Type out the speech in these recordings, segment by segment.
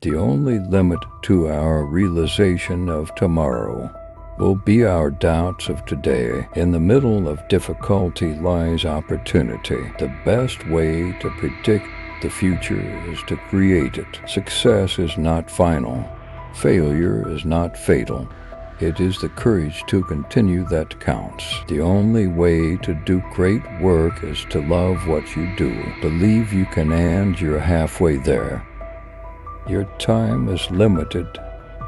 The only limit to our realization of tomorrow will be our doubts of today. In the middle of difficulty lies opportunity. The best way to predict the future is to create it. Success is not final. Failure is not fatal. It is the courage to continue that counts. The only way to do great work is to love what you do. Believe you can, and you're halfway there. Your time is limited.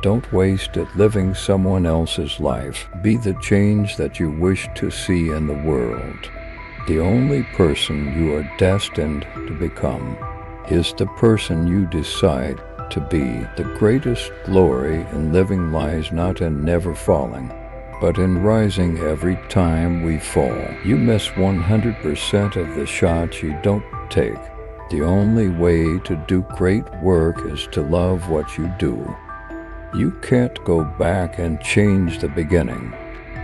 Don't waste it living someone else's life. Be the change that you wish to see in the world. The only person you are destined to become is the person you decide to be. The greatest glory in living lies not in never falling, but in rising every time we fall. You miss 100% of the shots you don't take. The only way to do great work is to love what you do. You can't go back and change the beginning,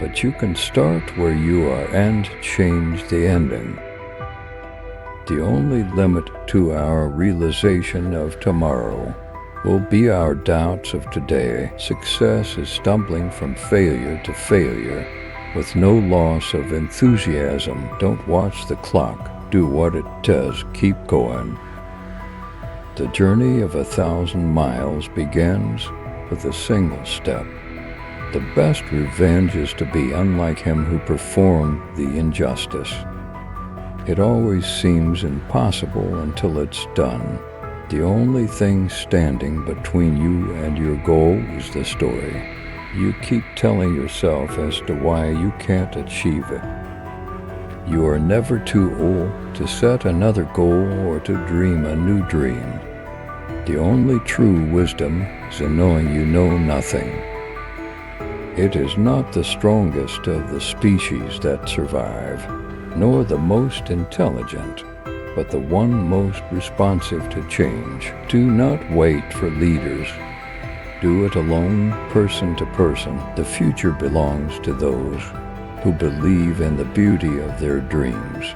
but you can start where you are and change the ending. The only limit to our realization of tomorrow will be our doubts of today. Success is stumbling from failure to failure with no loss of enthusiasm. Don't watch the clock. Do what it does. Keep going. The journey of 1,000 miles begins with a single step. The best revenge is to be unlike him who performed the injustice. It always seems impossible until it's done. The only thing standing between you and your goal is the story you keep telling yourself as to why you can't achieve it. You are never too old to set another goal or to dream a new dream. The only true wisdom is in knowing you know nothing. It is not the strongest of the species that survive, nor the most intelligent, but the one most responsive to change. Do not wait for leaders. Do it alone, person to person. The future belongs to those who believe in the beauty of their dreams.